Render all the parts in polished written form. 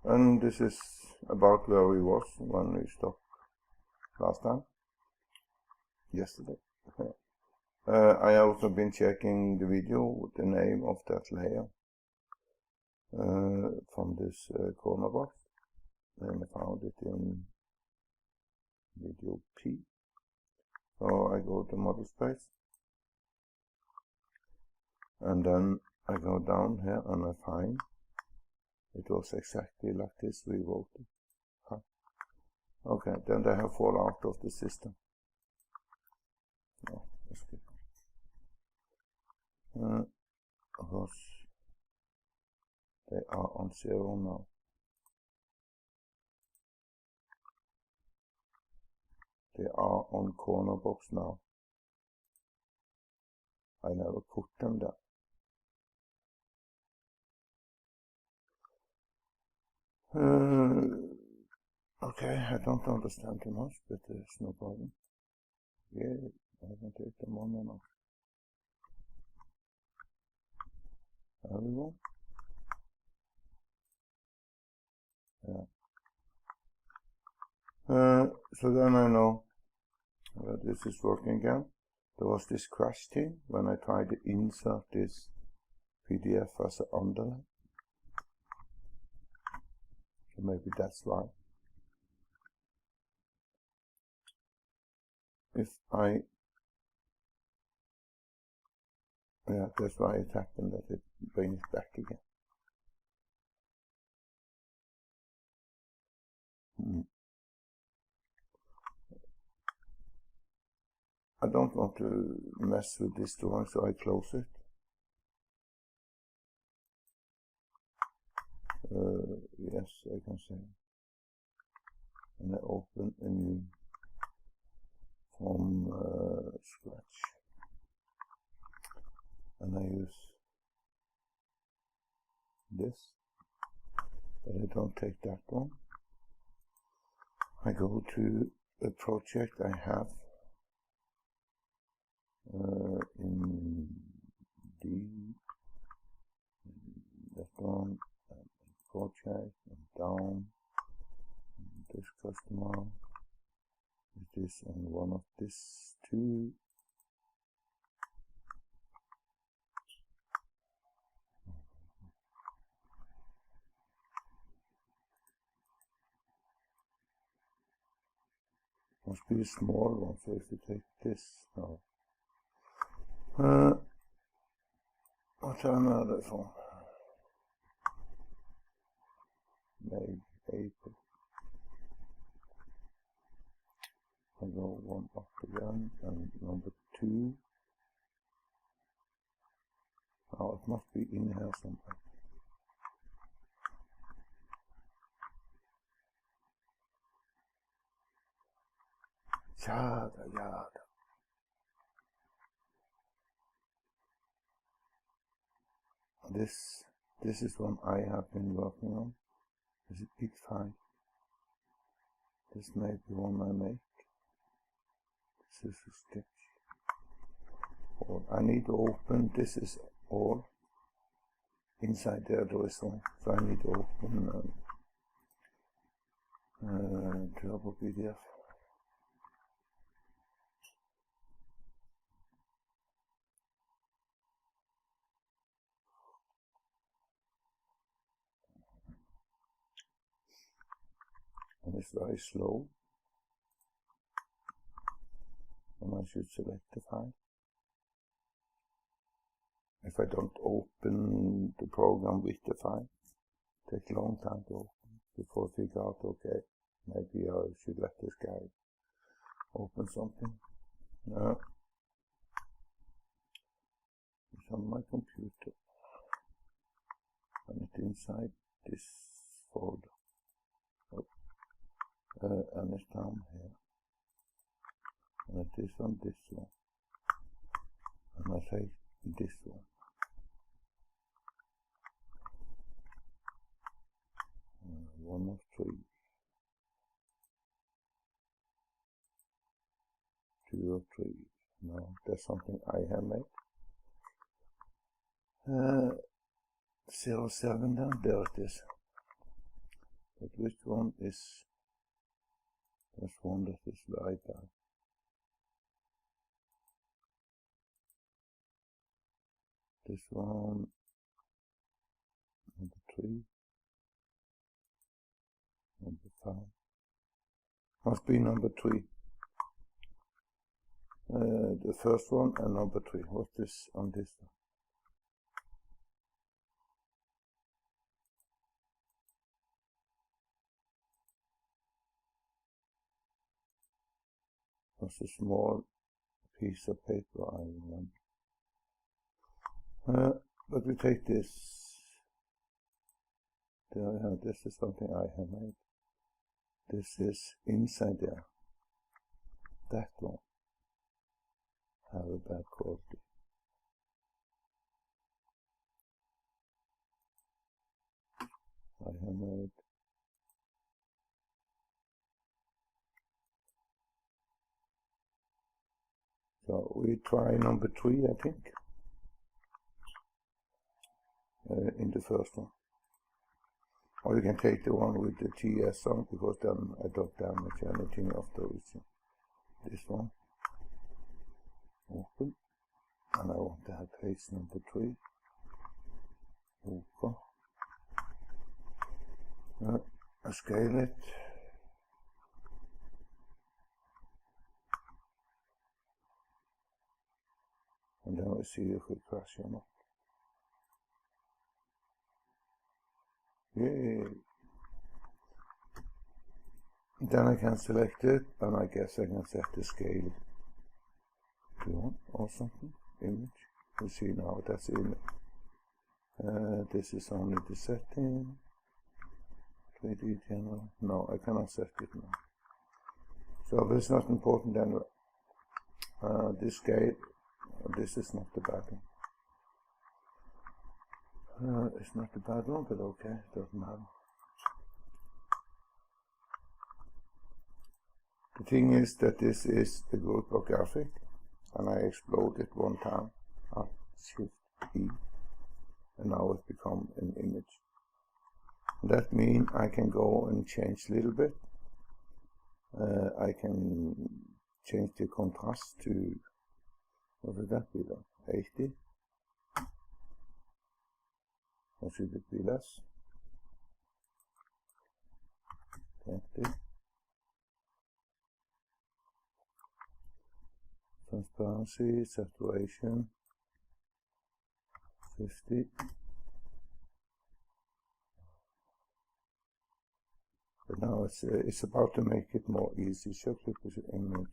And this is about where we was when we stopped last time, yesterday. I also been checking the video with the name of that layer from this corner box, and I found it in video P. So I go to model space, and then I go down here and I find it was exactly like this we wrote it. Huh. Okay, then they have fallen out of the system. No, that's good. Because they are on 0 now. They are on corner box now. I never put them there. Okay, I don't understand too much, but there's no problem. Yeah, I can take them on and off. There we go. Yeah. So then I know that this is working again. There was this crash thing when I tried to insert this PDF as an underline. So maybe that's why. Yeah, that's why it happened, that it brings it back again. I don't want to mess with this drawing, so I close it. Yes, I can say. And I open a new from scratch. And I use this, but I don't take that one. I go to a project I have in D, that one, and project, and down, and this customer, it is on one of these two. Must be a small one, so if you take this now. What time are they for? May, April. I go one up again, and number 2. Oh, it must be in here somewhere. Yada. This is one I have been working on. Is it big 5? This may be one I make. This is a sketch. Or I need to open. This is all. Inside there is one, so I need to open TurboCAD. And it's very slow. And I should select the file. If I don't open the program with the file, it takes a long time to open before I figure out, okay, maybe I should let this guy open something. No. It's on my computer. And it's inside this folder. And it's down here. And it is on this one. And I say this one. One of 3. 2 or 3. No, that's something I have made. 07 then, there it is. But which one is, there's one that is very bad. This one, number 3, number 5. Must be number 3. The first one and number 3. What's this on this one? What's a small piece of paper, I remember. But we take this. There I have, this is something I have made. This is inside there. That one have a bad quality. I have made. So we try number 3, I think, in the first one. Or you can take the one with the TS on, because then I don't damage anything after using this one. Open. And I want to have page number 3. Open. I scale it. And then we see if it crashes or not. Yay! Then I can select it, and I guess I can set the scale to 1 or something. Image. You see now that's image. This is only the setting. 3D general. No, I cannot set it now. So this is not important anyway. This scale. This is not the bad one. It's not the bad one, but okay, doesn't matter. The thing is that this is the group of graphic, and I explode it one time, Shift E, and now it becomes an image. That means I can go and change a little bit. I can change the contrast to, what would that be then? 80? Or should it be less? 20. Transparency, saturation, 50. But now it's about to make it more easy. So click with the image,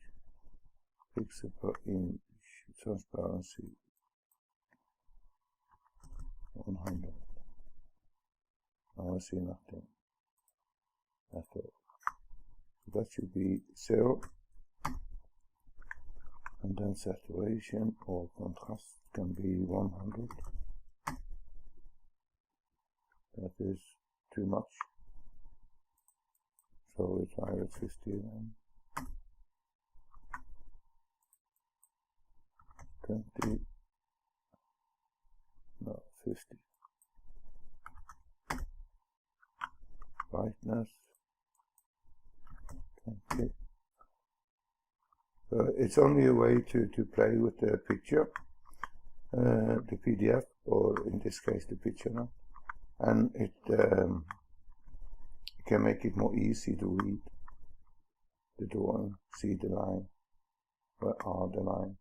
pixel per inch, transparency 100. Now I see nothing at all. So that should be 0. And then saturation or contrast can be 100. That is too much. So we try with 50 then. 20. No, 50. Brightness. 20. It's only a way to play with the picture, the PDF, or in this case the picture now, and it can make it more easy to read the drawing, see the line, where are the line.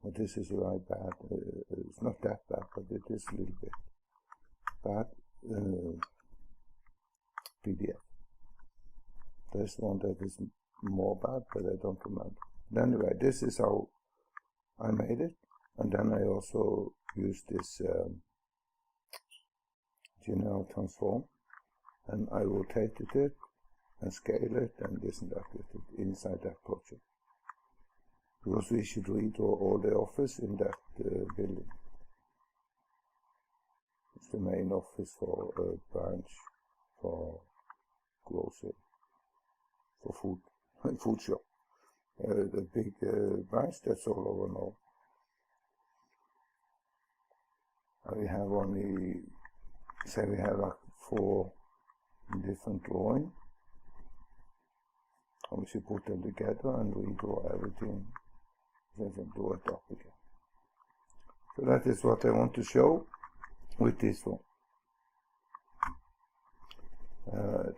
But this is very bad. It's not that bad, but it is a little bit bad. PDF. There's one that is more bad, but I don't remember. But anyway, this is how I made it, and then I also used this general transform, and I rotated it and scale it and this and that with it inside that project, because we should read all the office in that building. It's the main office for a branch for grocery, for food. Food shop. The big branch that's all over now. We have only, say we have like 4 different drawing. And we should put them together and redraw everything, then draw it up again. So that is what I want to show with this one.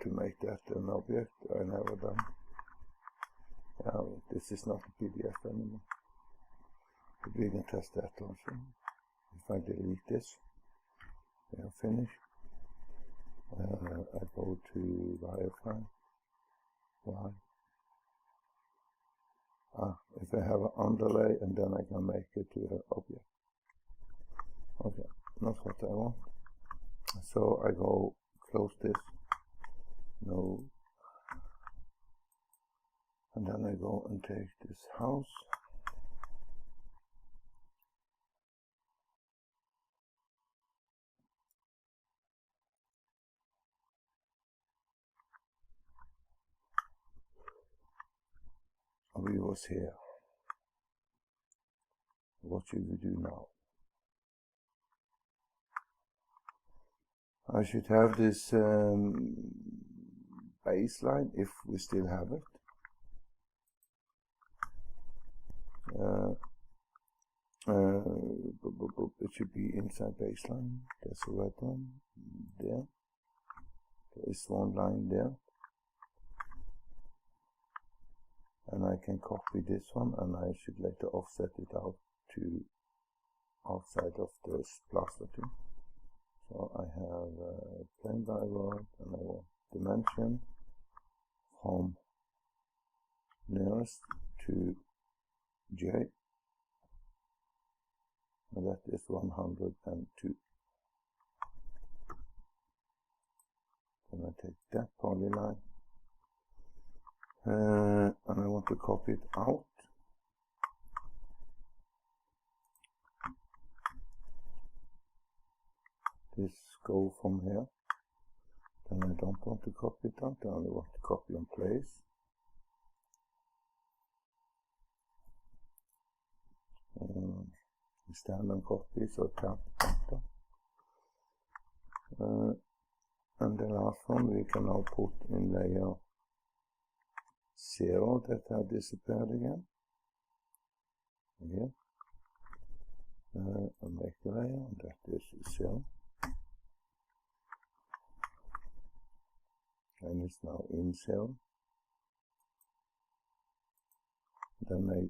To make that an object, I never done. This is not a PDF anymore. But we can test that also. If I delete this, we are finished. I go to wireframe. Why? If I have an underlay, and then I can make it to an object. Okay, not what I want. So I go close this. No. And then I go and take this house. We was here. What should we do now? I should have this baseline, if we still have it. It should be inside baseline. There's a red one there. There is one line there. And I can copy this one, and I should later offset it out to outside of this plaster too. So I have plane by word, and I want dimension from nearest to J, and that is 102. Then I take that polyline, and I want to copy it out. This go from here. Then I don't want to copy it out, I only want to copy in place. Standard copy, so tap enter. And the last one we can now put in layer 0 that have disappeared again. Here. And make the layer, and that is 0. And it's now in 0. Then I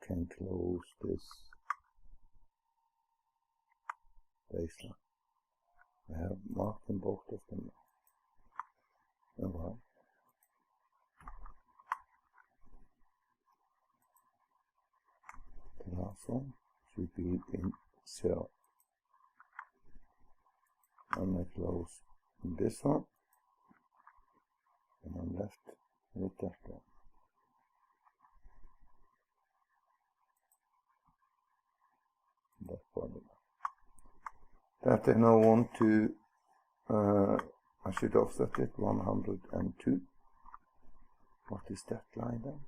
can close this baseline. I have marked them both of them. Alright. The last one should be in 0. And I close this one. And I'm left with that one. That polygon. That I now want to, I should offset it 102. What is that line then?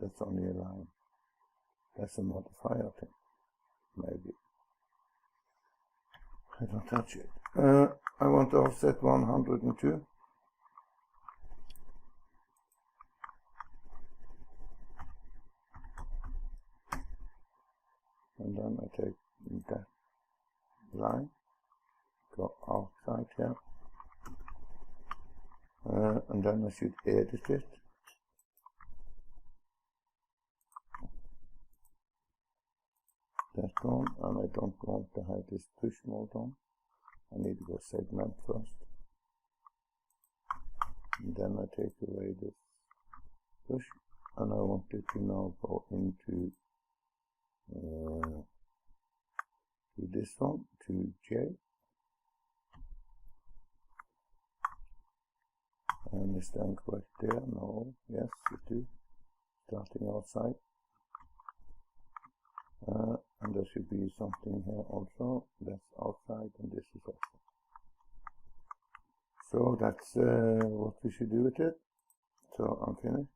That's only a line. That's a modifier thing. Maybe. I don't touch it. I want to offset 102. And then I take that line, go outside here, and then I should edit it. That one, and I don't want to have this push mode on. I need to go segment first. And then I take away this push, and I want it to now go into to this one, to J, and is then correct there? No, yes it is, starting outside, and there should be something here also, that's outside, and this is outside. So that's what we should do with it. So I'm finished.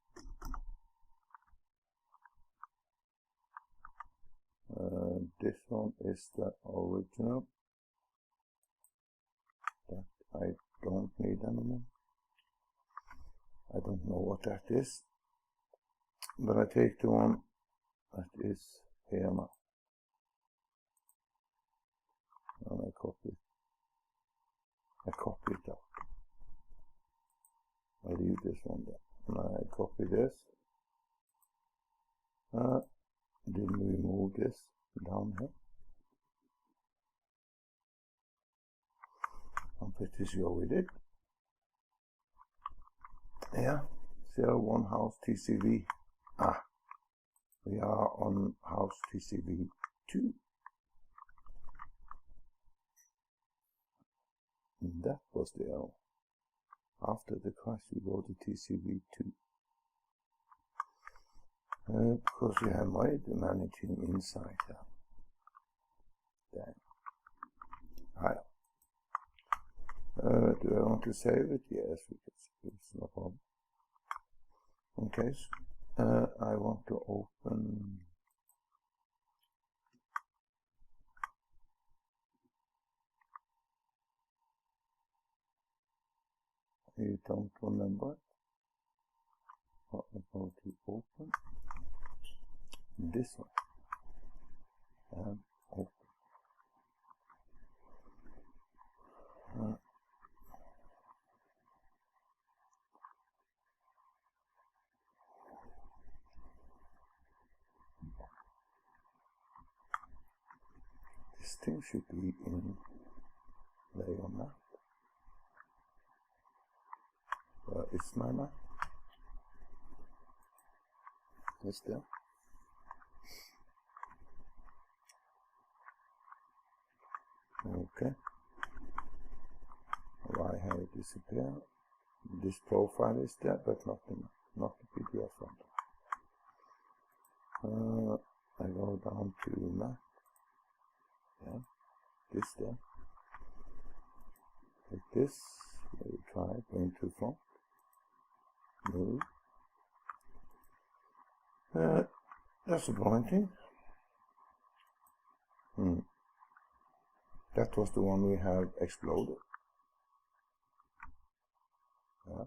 This one is the original. I don't need anymore. I don't know what that is, but I take the one that is here now, and I copy it. I copy it out. I leave this one there, and I copy this. Then we move this down here. I'm pretty sure we did. Yeah, 01 house TCV. We are on house TCV 2. And that was the error. After the crash, we go to TCV 2. Because we have made the managing inside here. Then, do I want to save it? Yes, we can save it. It's no problem. Okay, I want to open. You don't remember it? What I'm going to open this one and open. This thing should be in layer map. Where is my map? It's there. Okay. Why have it disappeared? This profile is there, but not the PDF file. I go down to map. Yeah, this there. Like this. We try going to front. Move. That's disappointing. That was the one we have exploded. Yeah.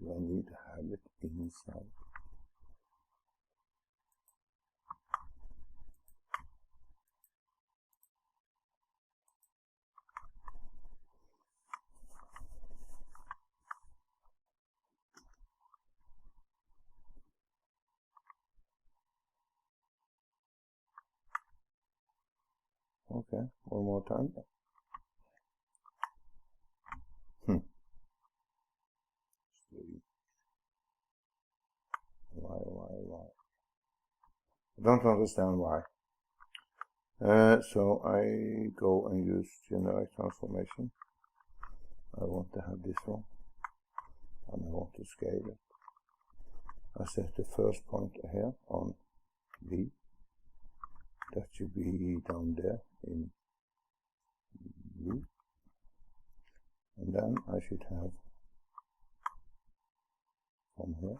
Do I need to have it inside? Okay, one more time. Why? I don't understand why. So I go and use generate transformation. I want to have this one, and I want to scale it. I set the first point here on V. That should be down there in V. And then I should have from here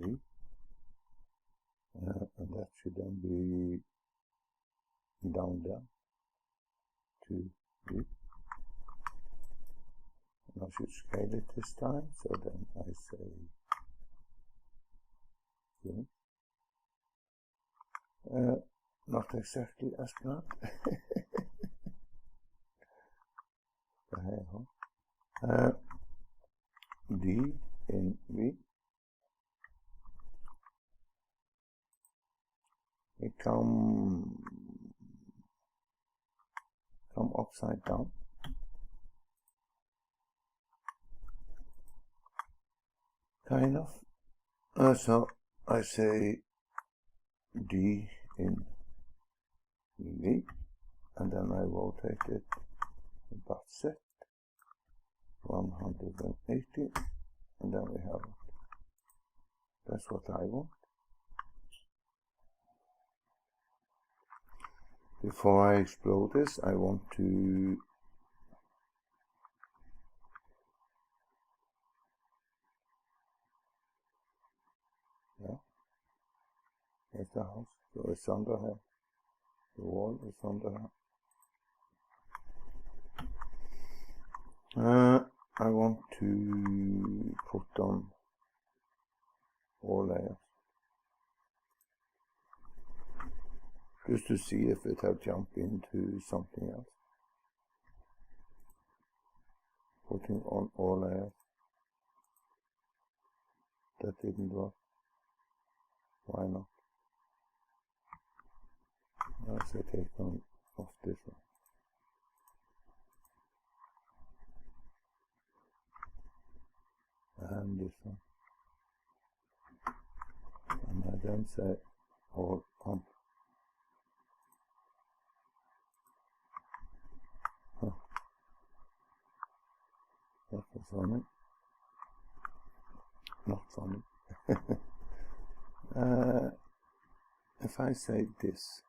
V. And that should then be down there to V. And I should scale it this time, so then I say V. Not exactly as planned. D in V. It come upside down. Kind of. So I say D in V, and then I rotate it about set 180, and then we have it. That's what I want. Before I explode this, I want to There's the house. So it's under here. The wall is under here. I want to put on all layers, just to see if it have jumped into something else. Putting on all layers. That didn't work. Why not? Let's take on off this one. And this one. And I then say all on. That was funny. Not funny. If I say this,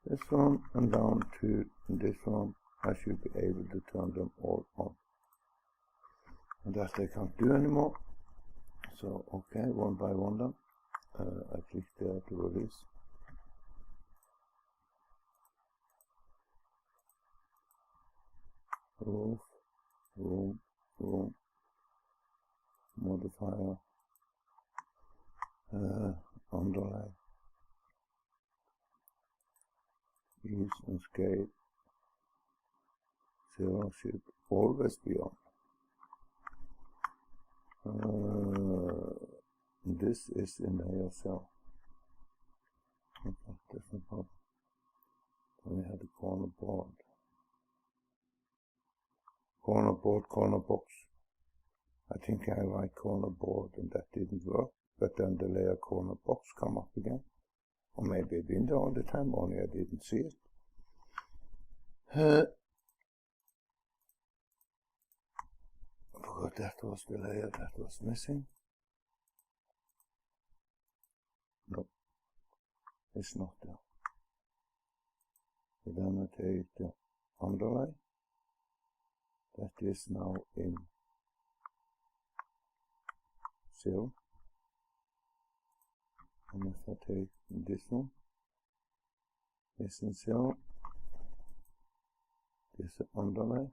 this one and down to this one, I should be able to turn them all on. And that I can't do anymore. So, okay, one by one then. I click there to release. Roof, room, modifier, underline, ease and scale, 0 should always be on. This is in layer cell. Okay, that's no problem. Then we have the corner board. Corner board, corner box. I think I write corner board and that didn't work, but then the layer corner box come up again. Or maybe it's been there all the time, only I didn't see it. I forgot that was the layer that was missing. No, it's not there. So then I take the underline. That is now in 0. And if I take this one, it's in 0. This is underline.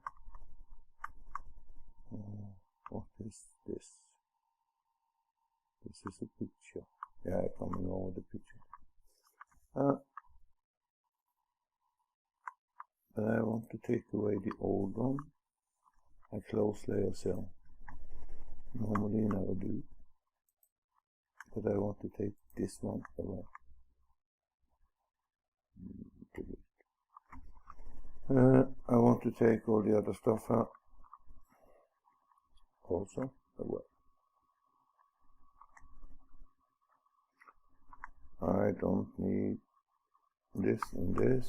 What is this? This is a picture. Yeah, I come in over the picture. But I want to take away the old one. I close layer cell. Normally I never do. But I want to take this one away. I want to take all the other stuff also away. I don't need this and this.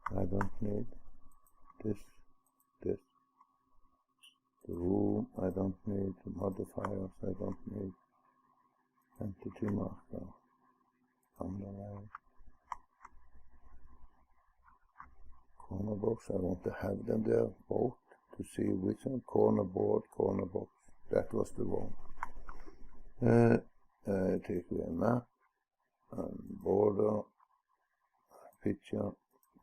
I don't need this. The room, I don't need the modifiers, I don't need entity marker, underline, corner box, I want to have them there both to see which one, corner board, corner box, that was the one. Take away map, border, picture,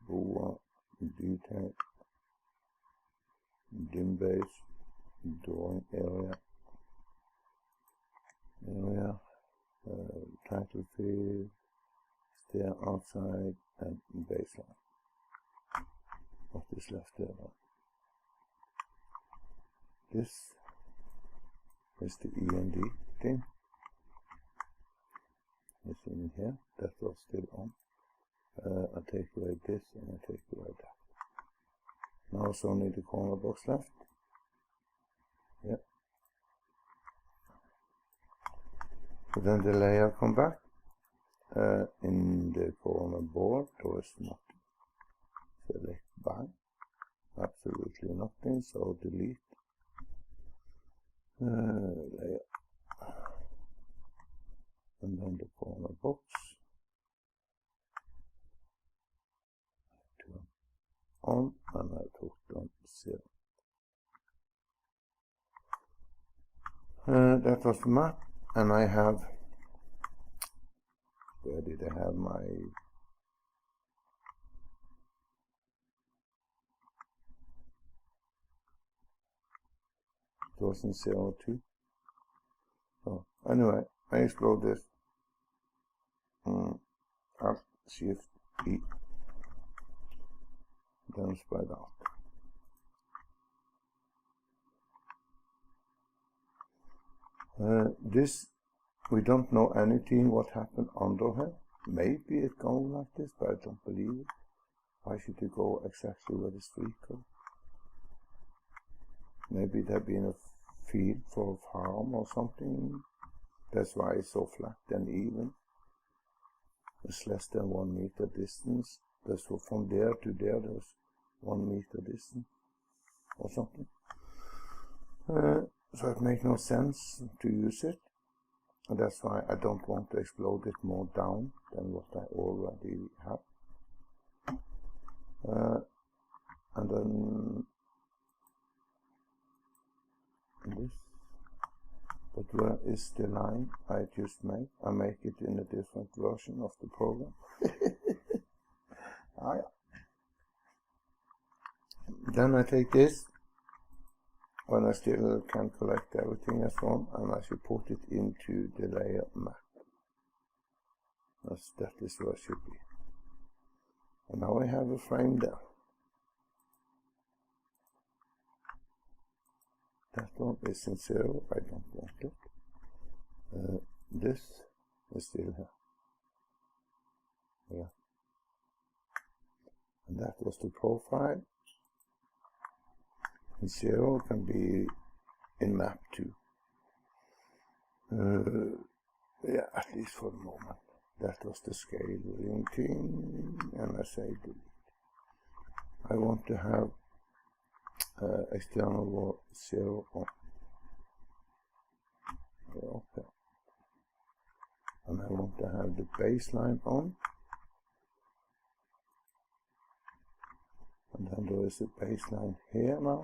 boa, detail, dim base, drawing area, title field, stair outside, and baseline. What is left there? This is the END thing. It's in here. That was still on. I take away this and I take away that. Now it's only the corner box left. Yep. So then the layer come back. In the corner board there is nothing. Select by. Absolutely nothing, so delete. Layer. And then the corner box. on, and I put on 0. That was the map, and I have, where did I have my, it was in 02. So anyway, I explode this. Alt Shift E, then spread out. This, we don't know anything what happened under here. Maybe it goes like this, but I don't believe it. Why should it go exactly where this free goes? Maybe there been a field for a farm or something. That's why it's so flat and even. It's less than 1 meter distance. That's from there to there, there's 1 meter distance or something. So it makes no sense to use it. And that's why I don't want to explode it more down than what I already have. And then this. But where is the line I just made? I make it in a different version of the program. Ah, yeah. Then I take this, when I still can collect everything and so on, and I should put it into the layer map. That is where it should be. And now I have a frame there. That one is in 0, I don't want it. This is still here. Yeah. And that was the profile. And 0 can be in map 2. Yeah, at least for the moment. That was the scaling thing, and I say delete. I want to have external wall 0 on. Okay. And I want to have the baseline on. And then there is a baseline here now.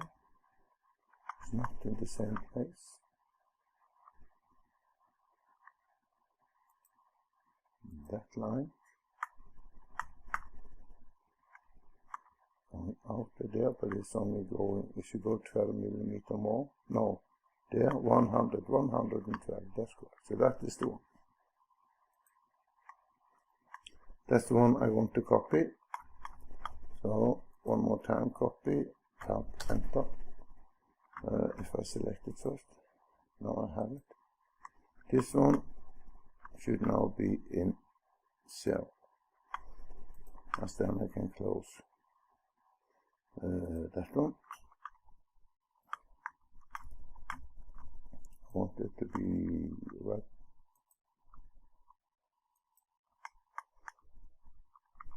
It's not in the same place. That line. Going out there, but it's only going, it should go 12 millimeter more. No, there, 100, 112, that's correct. So that is the one. That's the one I want to copy. So, one more time, copy, tab, enter. If I select it first, now I have it. This one should now be in 0. As then I can close that one. I want it to be right.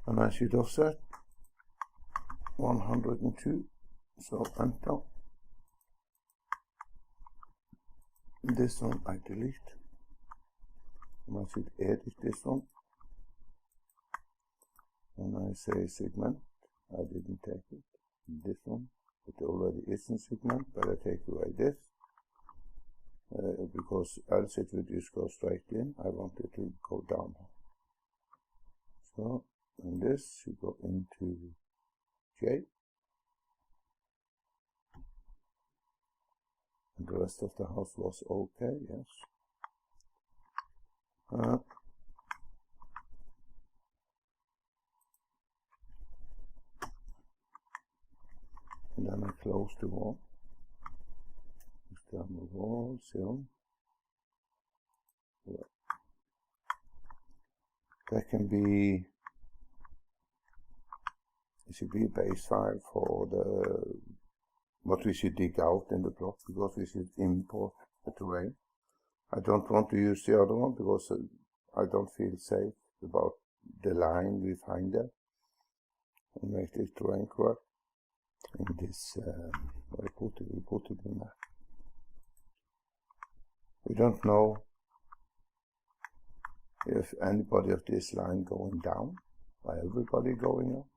And I should offset 102. So enter. This one I delete. And I should edit this one. And I say segment. I didn't take it. This one. It already is in segment, but I take away this. Because else it would just go straight in. I want it to go down. So, and this should go into J. And the rest of the house was okay, yes. And then I close the wall. External wall, 0. Yeah. That can be, it should be a base file for the what we should dig out in the block, because we should import the terrain. I don't want to use the other one because I don't feel safe about the line we find there. And make this terrain correct. In this, we put it in there. We don't know if anybody of this line going down, or everybody going up.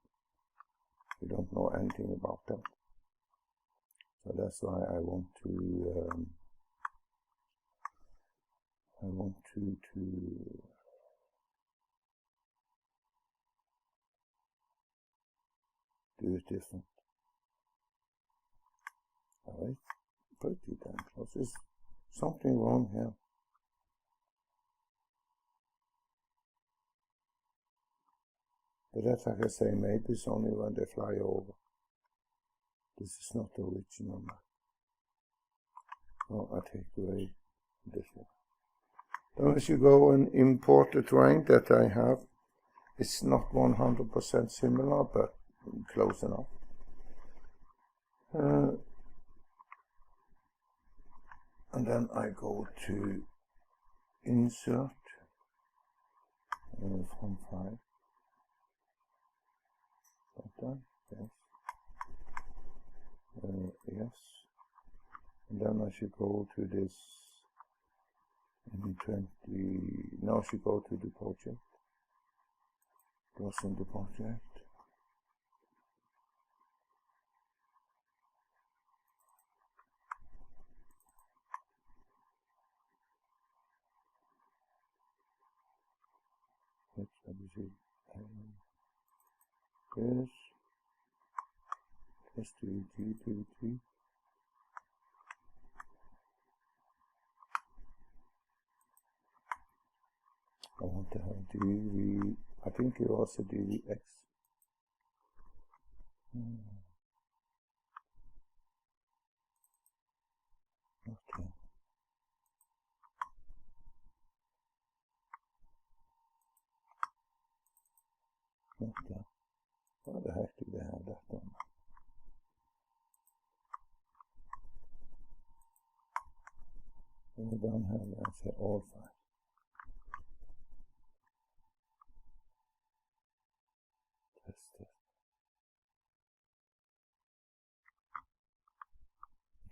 You don't know anything about that. So that's why I want to do it different. Alright, pretty damn close. There's something wrong here. But that's like I say, maybe it's only when they fly over. This is not the original map. Oh, I take away this one. Now as you go and import the terrain that I have, it's not 100% similar, but close enough. And then I go to Insert from 5. That, yes. Yes. And then I should go to this in 20. Now I should go to the project. Goes in the project. Let's see. Yes. STG. I want to have DV. I think it was a DVX. Okay. Okay. Why the heck do they have that one? And down here I say all files. Test it.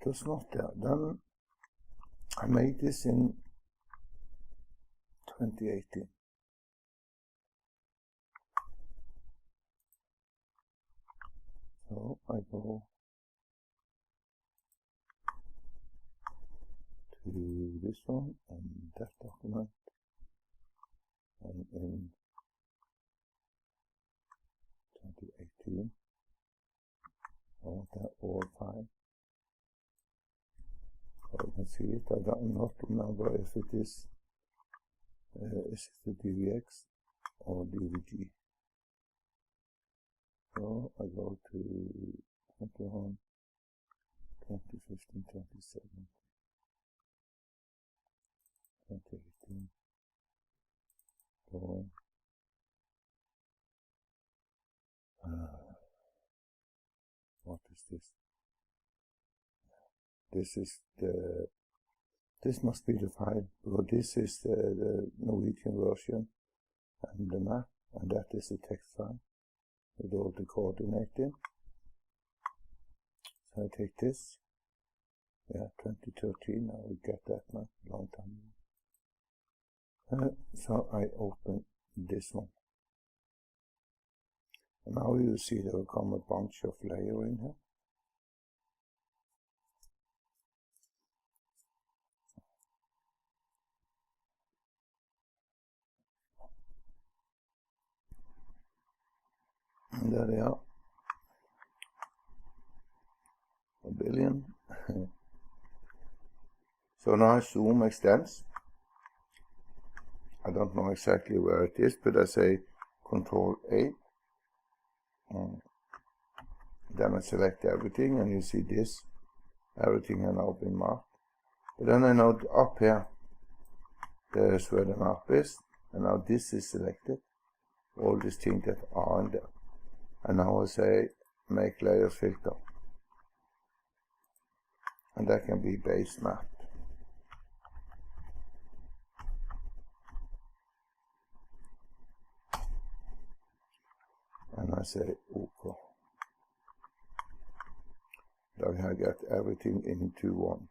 It was not there. Then I made this in 2018. So I go to this one and that document, and in 2018 I want that all file. So you can see it. I don't not remember if it is it the DVX or DVG. So I go to 21, 2015, 27, 2018. Go on. What is this? This is the. This must be the file, because this is the Norwegian version and the map, and that is the text file with all the coordinating. So I take this, yeah, 2013, I will get that map, long time ago. So I open this one. And now you see there will come a bunch of layers in here. And there they are. 1 billion. So now zoom extends. I don't know exactly where it is, but I say Control A. Then I select everything, and you see this. Everything has now been marked. But then I know up here, there's where the map is, and now this is selected. All these things that are in there. And now I say make layer filter. And that can be base map. And I say OK. Then I get everything into one.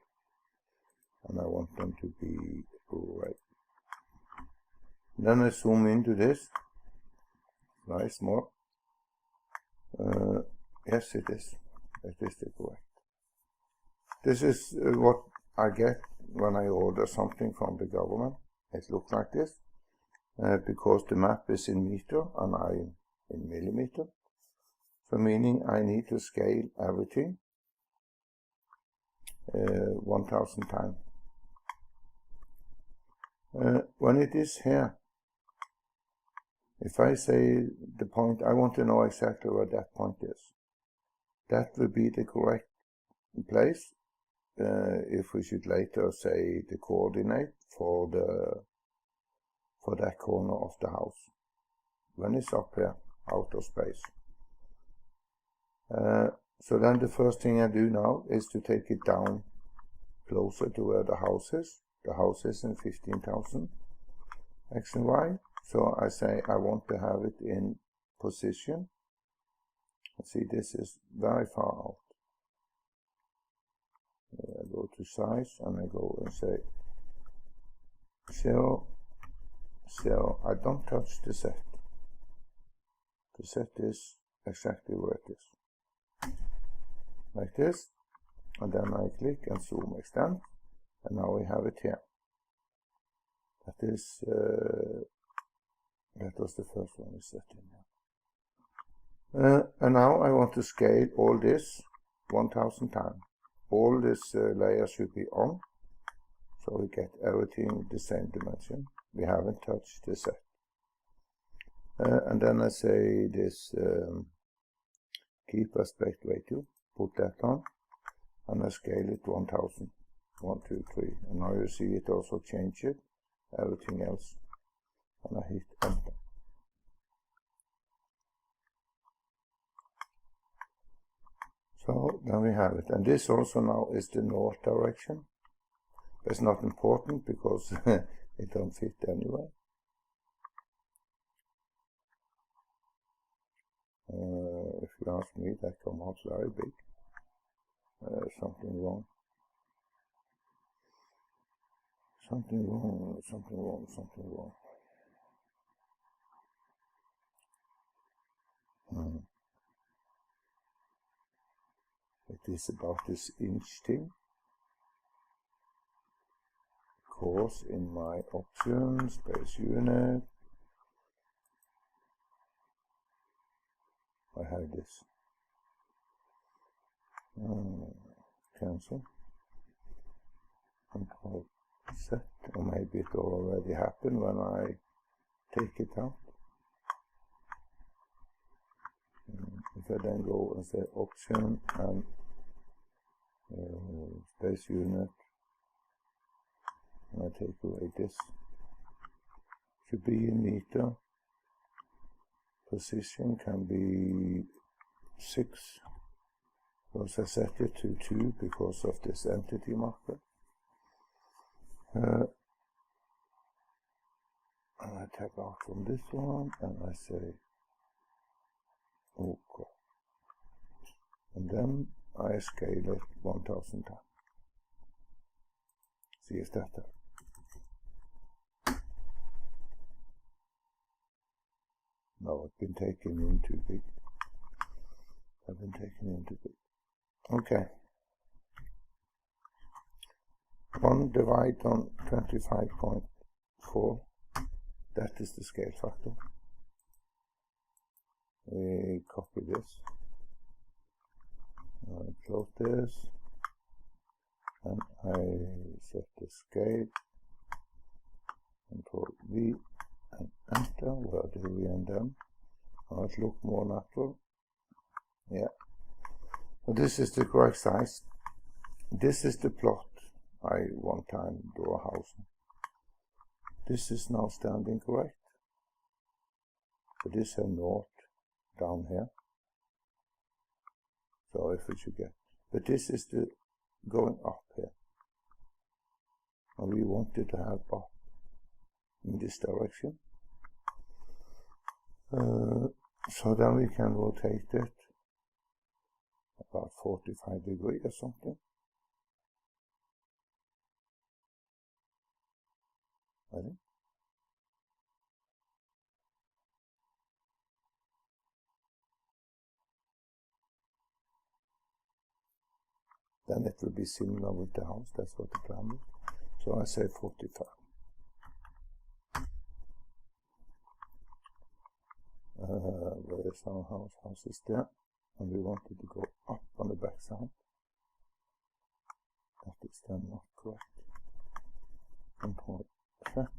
And I want them to be right. Then I zoom into this. Nice more. Yes, it is. It is the correct. This is what I get when I order something from the government. It looks like this, because the map is in meter and I in millimeter. So meaning I need to scale everything 1000 times. When it is here, if I say the point, I want to know exactly where that point is. That will be the correct place. If we should later say the coordinate for that corner of the house, when it's up here, out of space. So then the first thing I do now is to take it down closer to where the house is. The house is in 15,000 X and Y. So I say I want to have it in position. See, this is very far out. I go to size and I go and say 0, 0. I don't touch the set. The set is exactly where it is. Like this. And then I click and zoom extend. And now we have it here. That is, that was the first one we set in there. And now I want to scale all this 1000 times. All this layer should be on, so we get everything the same dimension. We haven't touched the set. And then I say this keep aspect ratio, put that on, and I scale it 1000. 1, 2, 3. And now you see it also change it, everything else. And I hit enter. So then we have it. And this also now is the north direction. It's not important because it don't fit anyway. If you ask me, that comes out very big. Something wrong. Something wrong, something wrong, something wrong. It is about this inch thing. Course in my options, space unit. I have this. Cancel. Control set. Or maybe it already happened when I take it out. If I then go and say option and space unit, and I take away this, should be in meter. Position can be 6, because I set it to 2 because of this entity marker. And I tap out from this one and I say OK. And then I scale it 1000 times. See if that helps. No, it's been taken in too big. I've been taken in too big. Okay. 1 divided on 25.4. That is the scale factor. We copy this. Close this. And I set the scale. Control V and enter. Where do we end them? Now it looks more natural. Yeah. So this is the correct size. This is the plot I one time draw a house. This is now standing correct. So this is north down here. So if we should get, but this is the going up here. And we wanted to have up in this direction. So then we can rotate it about 45 degrees or something. I think. then it will be similar with the house. That's what the plan is. So I say 45. Where is our house? House is there, and we want it to go up on the back side. That is then not correct. And for that,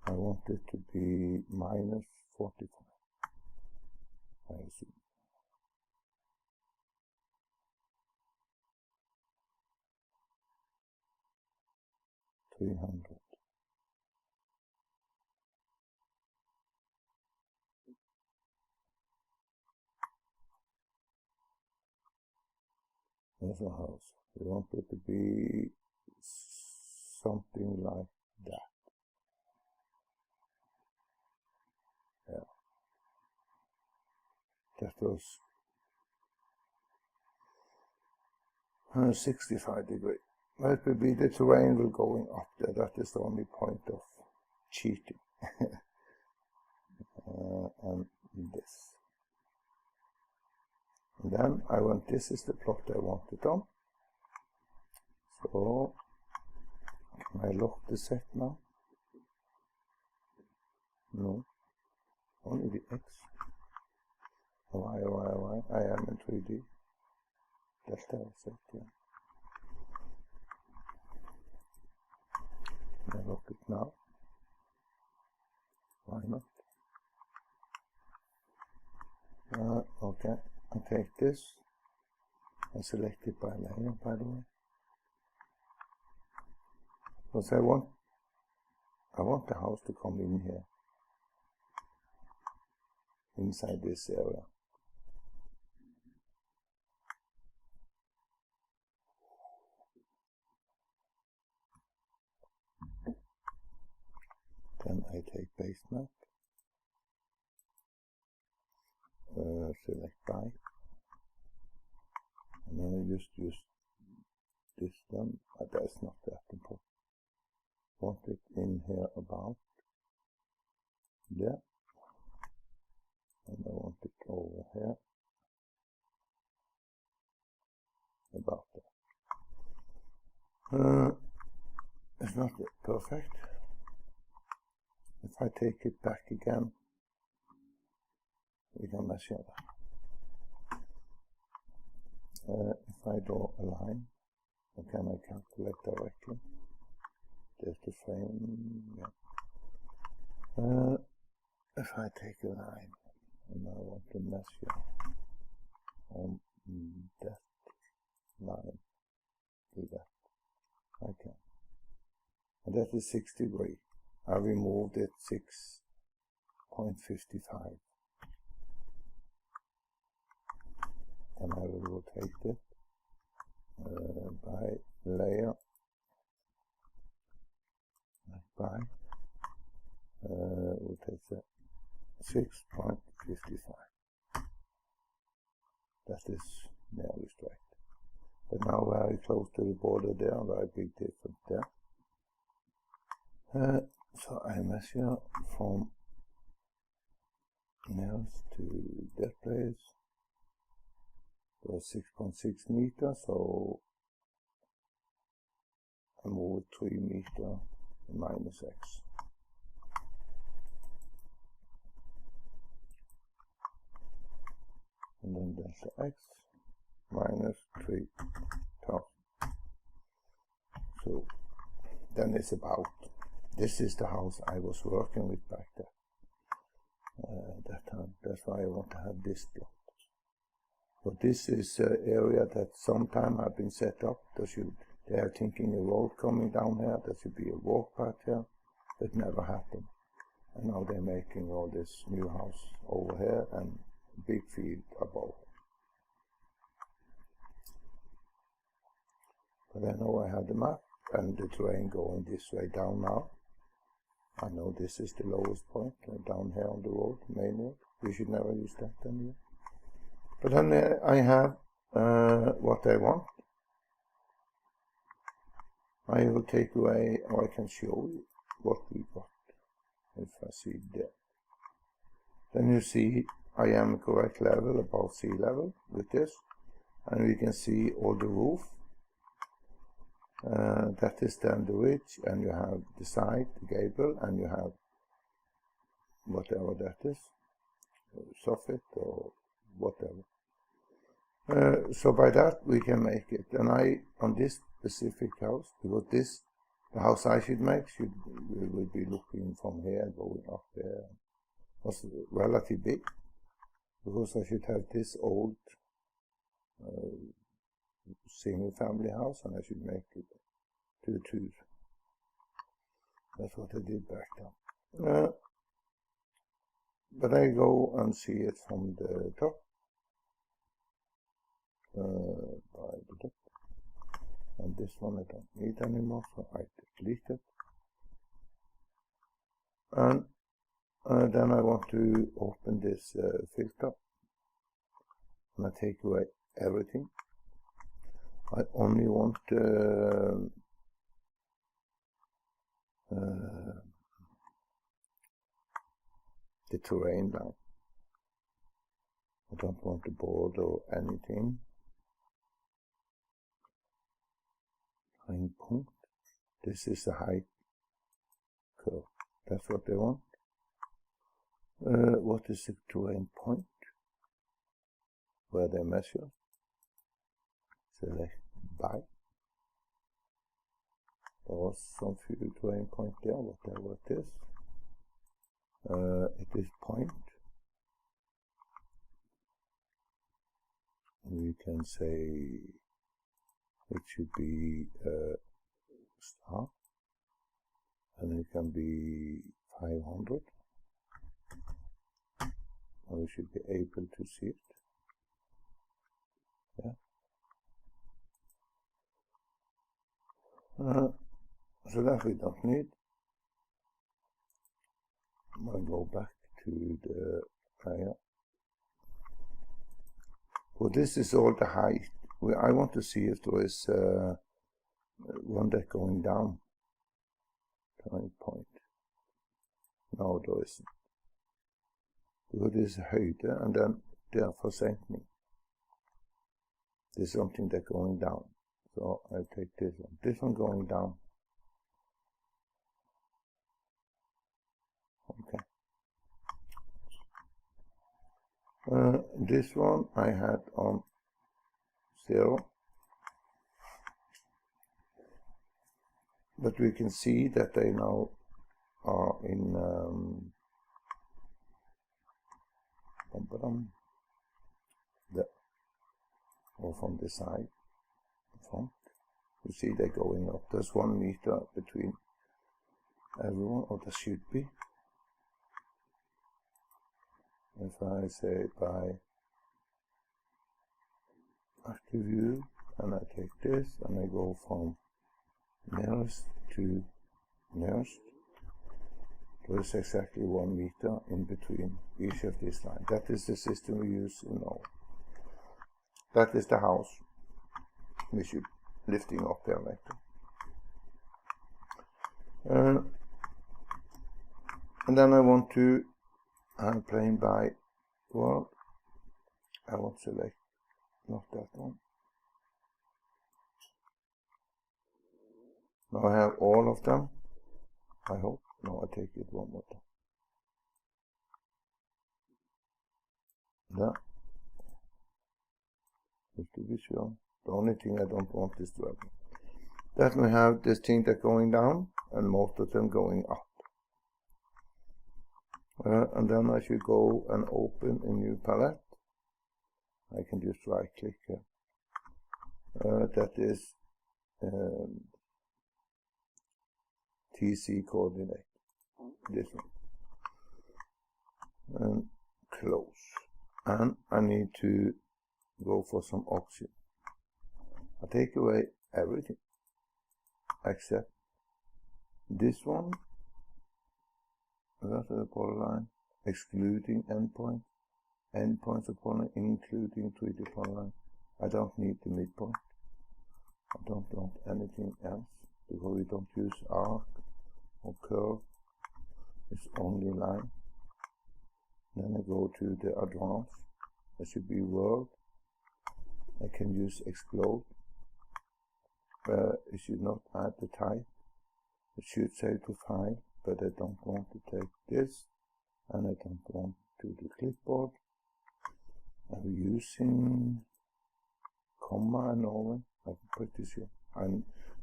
I want it to be minus 45. I assume. $300. There's a house. We want it to be something like that. Yeah. That was 165 degrees. Well, it will be the terrain will going up there. That is the only point of cheating. And this. And then I want, this is the plot I want it on. So, can I lock the set now? No. Only the X. Y. I am in 3D. Delta set, yeah. Can I lock it now? Why not? Okay. I take this. I select it by layer, by the way. Because I want the house to come in here. Inside this area. Then I take base map. Select by. And then I just use this one. That's not that important. Want it in here about there. And I want it over here about there. It's not perfect. If I take it back again, we can measure that. If I draw a line, then can I calculate directly? There's the frame. Yeah. If I take a line and I want to measure on that line, do that. I can. And that is 60 degrees. I removed it 6.55. And I will rotate it by layer, by rotate it 6.55. That is nearly straight. But now very close to the border there, very big difference there. So I measure from nearest to that place. So 6.6 meters, so I move 3 meters minus X. And then delta X minus 3,000. So then it's about, this is the house I was working with back there. That time. That's why I want to have this plot. So this is an area that sometime have been set up. They are thinking a road coming down here. There should be a walk path here. That never happened. And now they're making all this new house over here and big field above. But I know I have the map and the terrain going this way down now. I know this is the lowest point down here on the road, main road. We should never use that anyway. But then I have what I want. I will take away, or I can show you what we got. If I see there. Then you see I am correct level above sea level with this. and we can see all the roof. That is then the ridge, and you have the side, the gable, and you have whatever that is, soffit or whatever. So by that we can make it. And on this specific house, because the house I should make we will be looking from here going up there. It was relatively big, because I should have this old single family house, and I should make it to two. That's what I did back then. But I go and see it from the top. And this one I don't need anymore, so I delete it. And then I want to open this filter, and I take away everything. I only want the terrain line. I don't want the border or anything. Line point. This is the height curve. That's what they want. What is the terrain point? Where they measure. Select by. There was some few terrain point there, whatever it is. It is point. We can say it should be star, and it can be 500, and we should be able to see it. Yeah. So that we don't need. I'll go back to the player. Well, this is all the height. I want to see if there is one that going down. Turning point. No, there isn't. Because this is höjde, and then there for sänkning. There's something that going down. So I take this one. This one going down. Okay. This one I had on 0. But we can see that they now are in or from the side. Front. You see they're going up. There's 1 meter between everyone, or there should be. If I say by active view, and I take this and I go from nearest to nearest, there is exactly 1 meter in between each of these lines. That is the system we use in all. That is the house we should lifting up there later. And then I want to plane by world. I want to select not that one. Now I have all of them. I hope. No, I take it one more time. There. Just to be sure. The only thing I don't want is to happen. Then we have this thing that going down, and most of them going up. And then I should go and open a new palette. I can just right click here. That is TC coordinate. This one. And close. And I need to go for some oxygen. I take away everything except this one. That's the polyline, excluding endpoint, endpoints of polyline, including 3D polyline. I don't need the midpoint. I don't want anything else because we don't use arc or curve. It's only line. Then I go to the advanced. That should be world. I can use explode. It should not add the type. It should save to file, but I don't want to take this, and I don't want to do clipboard. I'm using comma and all. I'm pretty sure. I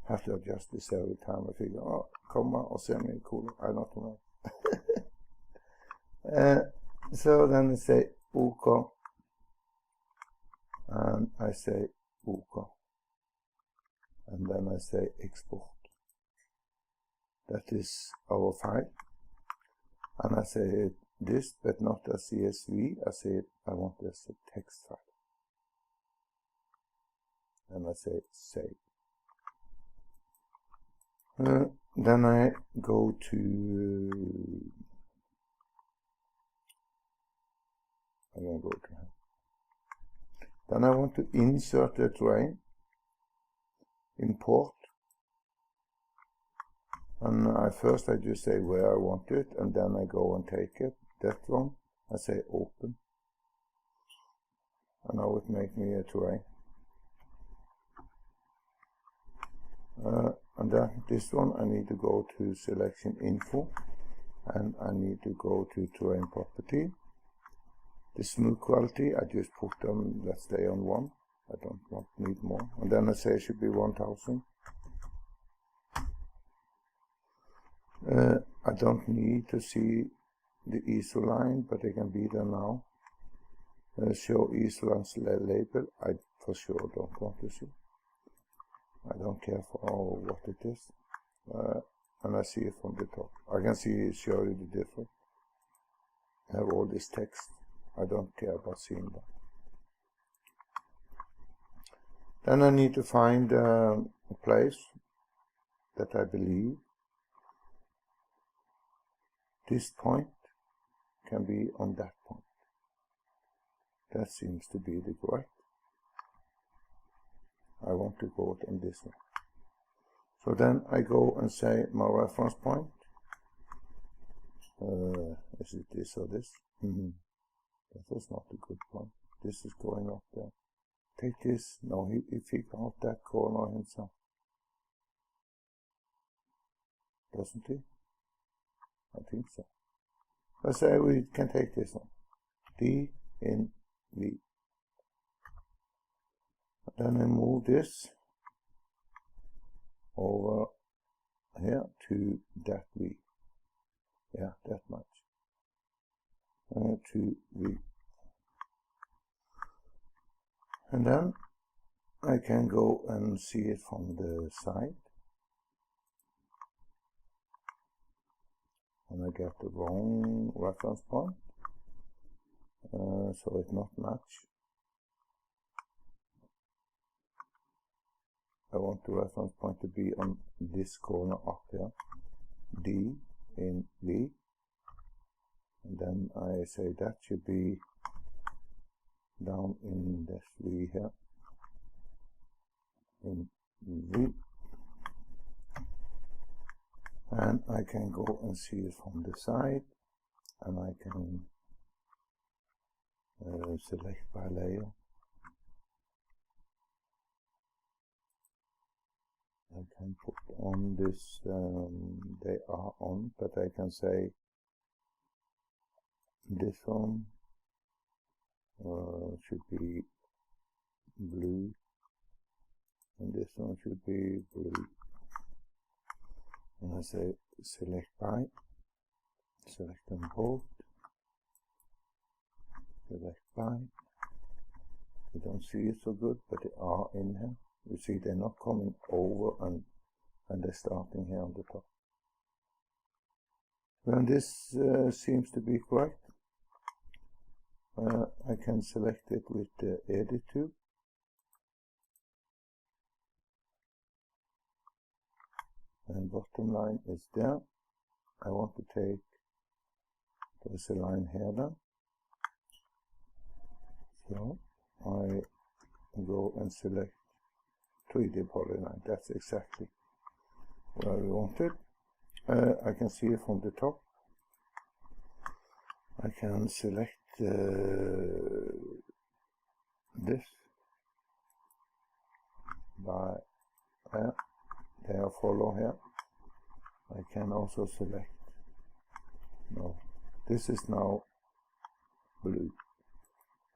have to adjust this every time. I figure, oh, comma or semicolon. I don't know. So then I say OK, and I say OK, and then I say export. That is our file, and I say this, but not as CSV. I say I want it as a text file, and I say save. Then I go to Then I want to insert the terrain, import, and first I just say where I want it, and then I go and take it. That one, I say open, and now it makes me a terrain. And then this one I need to go to selection info, and I need to go to terrain property. The smooth quality, I just put them, let's stay on 1. I don't need more. And then I say it should be 1000. I don't need to see the ISO line, but it can be there now. Show ISO lines label, I for sure don't want to see. I don't care for what it is. And I see it from the top. I can show you the difference. I have all this text. I don't care about seeing that. Then I need to find a place that I believe this point can be on that point. That seems to be the correct. I want to go on this one. So then I go and say my reference point. Is it this or this? That was not a good point. This is going up there. Take this. No, he figured out that corner himself. Doesn't he? I think so. Let's say we can take this one. D in V. Then I move this over here to that V. Yeah, that much. To V. And then I can go and see it from the side. And I get the wrong reference point. So it's not match. I want the reference point to be on this corner up here. D in V. And then I say that should be down in this V here. In V. And I can go and see it from the side. And I can select by layer. I can put on this, they are on, but I can say this one should be blue, and this one should be blue. And I say select by, select them both, select by. You don't see it so good, but they are in here. You see they're not coming over and they're starting here on the top. When this seems to be correct, I can select it with the edit tool. And bottom line is there. I want to take, there's a line here then. So I go and select 3D polyline. That's exactly where we want it. I can see it from the top. I can select this. by they are follow here. I can also select, no, this is now blue,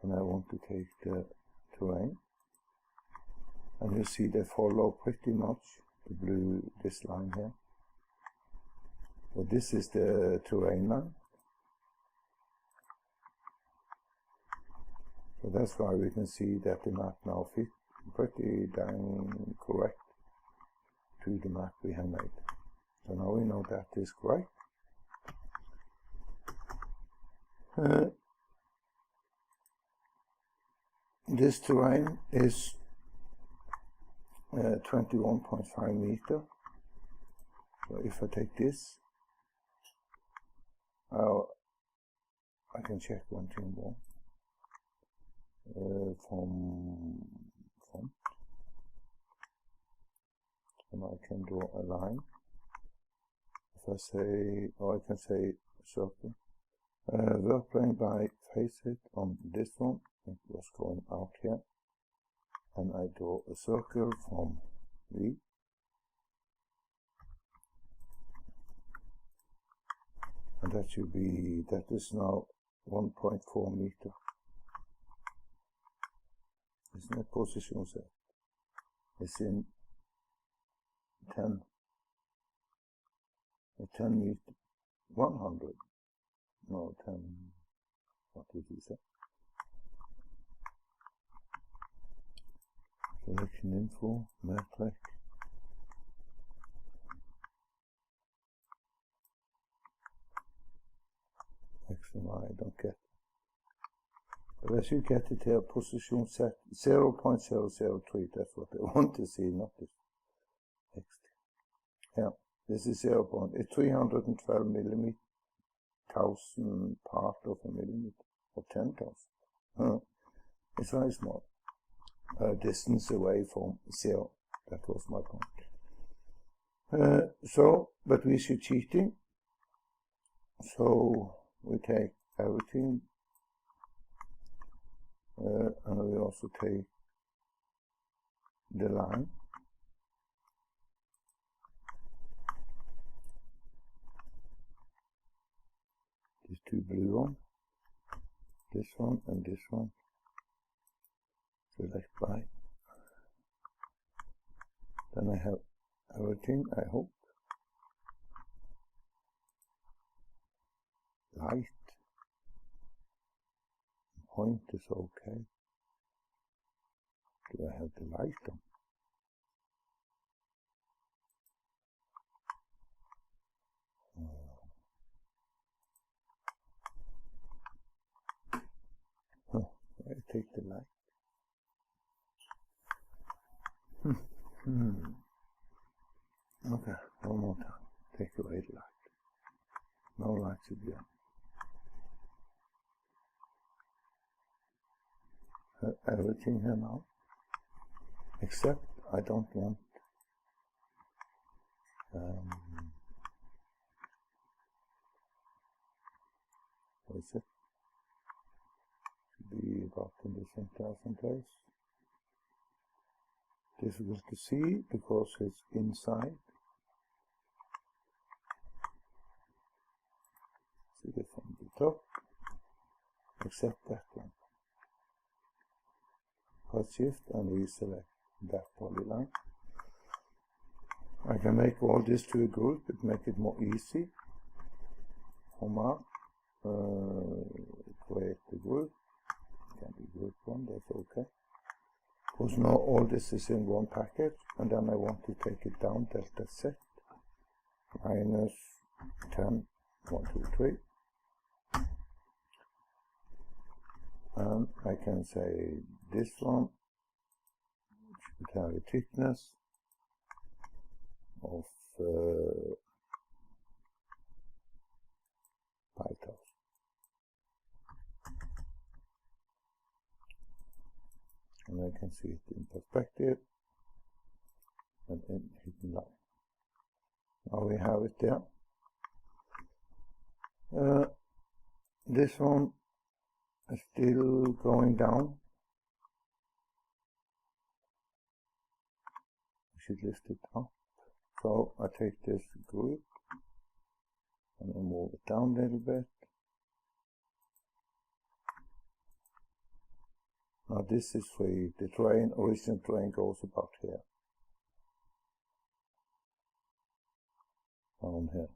and I want to take the terrain, and you see they follow pretty much the blue, this line here. So this is the terrain line. So that's why we can see that the map now fits pretty dang correct to the map we have made. So now we know that is correct. This terrain is 21.5 meters. So if I take this, I can check one thing more. From font, and I can draw a line. If I say, or I can say circle. Work plane by face it on this one. It was going out here, and I draw a circle from V. And that should be, that is now 1.4 meters. It's not position set. It's in 10 meter, 100. No, 10. What did he say? Selection info, matrix. X and Y, I don't get it. But as you get it here, position set 0.003, that's what I want to see, not this text. Yeah, this is 0. It's 312 millimeter, 1,000 part of a millimeter, or 10,000. It's very small. Distance away from 0, that was my point. But we see cheating, so we take everything. And we also take the line. These two blue ones, this one and this one. Select by. Then I have everything, I hope. Light. Point is okay. Do I have the light on? I take the light. Okay, one more time. Take away the light. No light should be on. Everything here now, except I don't want what is it? Should be about in the center someplace. Difficult to see because it's inside. See it from the top, except that one. Hot shift and reselect that polyline. I can make all this to a group, it make it more easy. Create the group. Can be group 1, that's okay. Because now all this is in one package, and then I want to take it down, delta set, minus 10, 1, 2, 3. And I can say this one should have a thickness of 5,000. And I can see it in perspective and in hidden line. Now we have it there. This one is still going down. should lift it up. So I take this group and I move it down a little bit. Now this is free. The terrain, original terrain goes about here. Down here.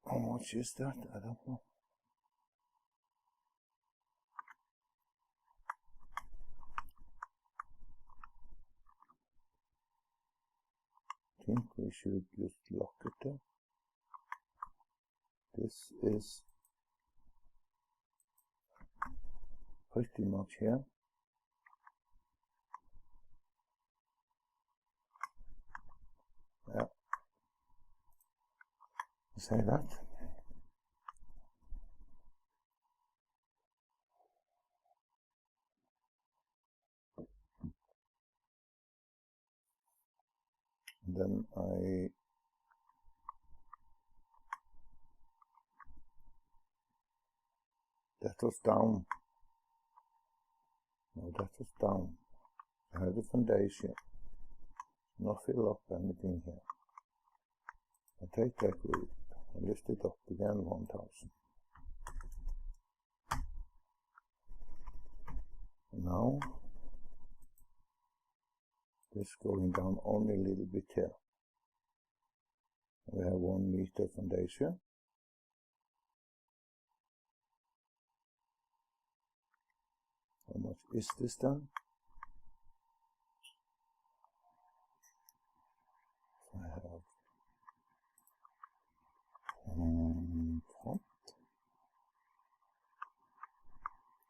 How much is that? I don't know. I think we should just lock it there. This is pretty much here. Yeah. Say that. And then that was down. No, that was down. I had a foundation. Not fill up anything here. I take that group and lift it up again 1000. Now this going down only a little bit here. We have 1 meter foundation. How much is this then? I have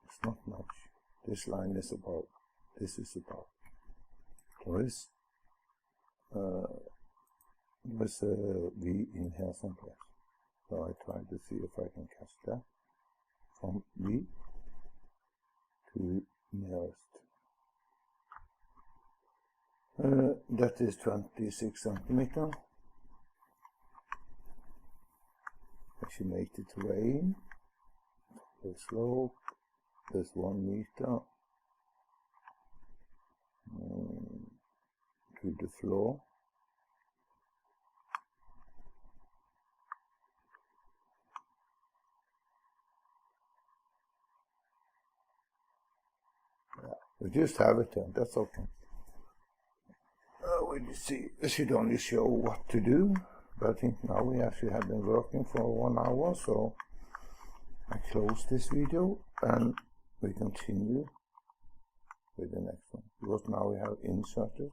it's not much. This line is above. This is above. There's a V in here someplace. So I try to see if I can catch that from V to nearest. That is 26 centimeters. Estimate the terrain. The slope is 1 meter to the floor. Yeah, we just have it there, that's okay. We see, it should only show what to do, but I think now we actually have been working for 1 hour, so I close this video and we continue with the next one, because now we have inserted.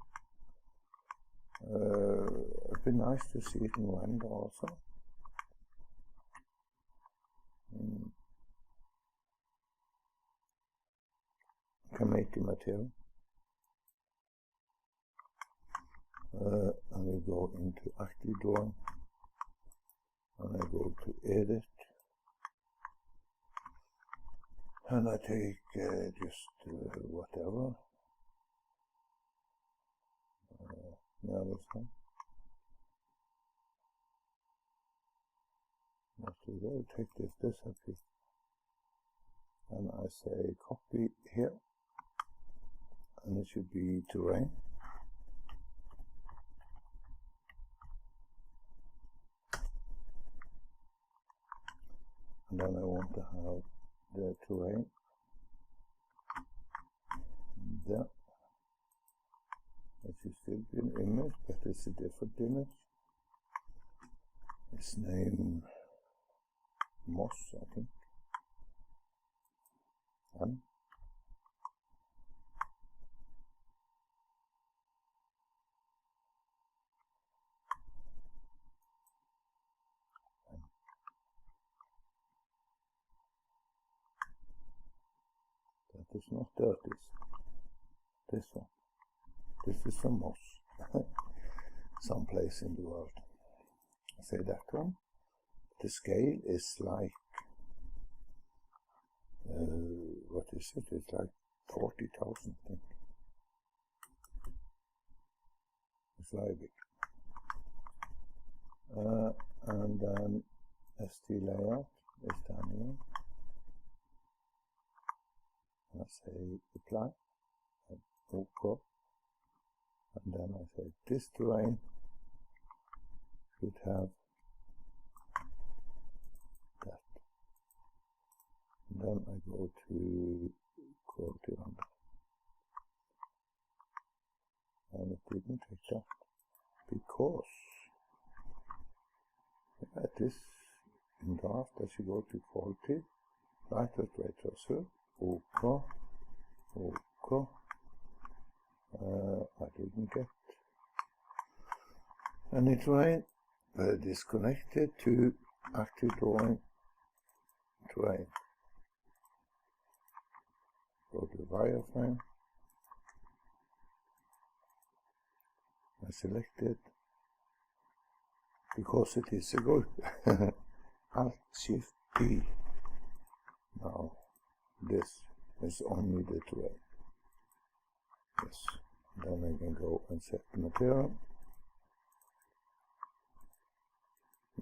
It'd be nice to see it in render also. Can make the material. And we go into active drawing, and I go to edit, and I take just whatever. Yeah, that's fine. Actually, I'll take this happy, and I say copy here, and it should be terrain. And then I want to have the terrain there. It should still be an image, but it's a different image. It's named Moss, I think. And that is not dirty. This one. This is a moss. Someplace in the world. I say that one. The scale is like, what is it? It's like 40,000, I think. It's very big. And then ST layout is down here. and I say apply, and OK, and then I say this terrain should have that. And then I go to quality render, and it didn't take that because at this in draft I should go to quality, right at ray tracer, OK, OK. I didn't get any terrain, but disconnected to active drawing terrain. Go to wireframe. I select it because it is a group. Alt Shift P. Now this is only the terrain. Yes. Then I can go and set the material.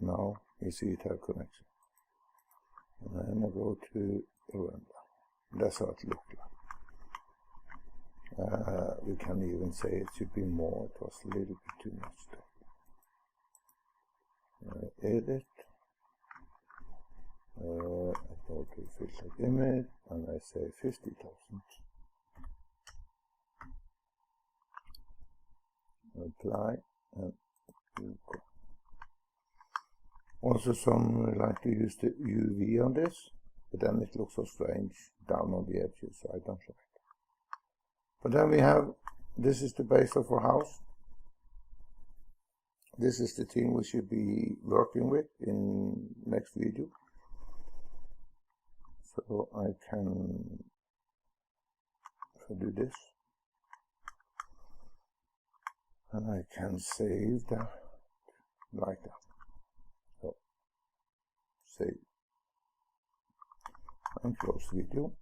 Now you see it have connection. And then I go to the render. That's how it looks like. We can even say it should be more. It was a little bit too much there. Edit. I go to filter image and I say 50,000. Apply and go. Also some like to use the UV on this, but then it looks so strange down on the edges, so I don't like it. But then we have, this is the base of our house. This is the thing we should be working with in next video. So I can do this. And I can save that like that. So save and close video.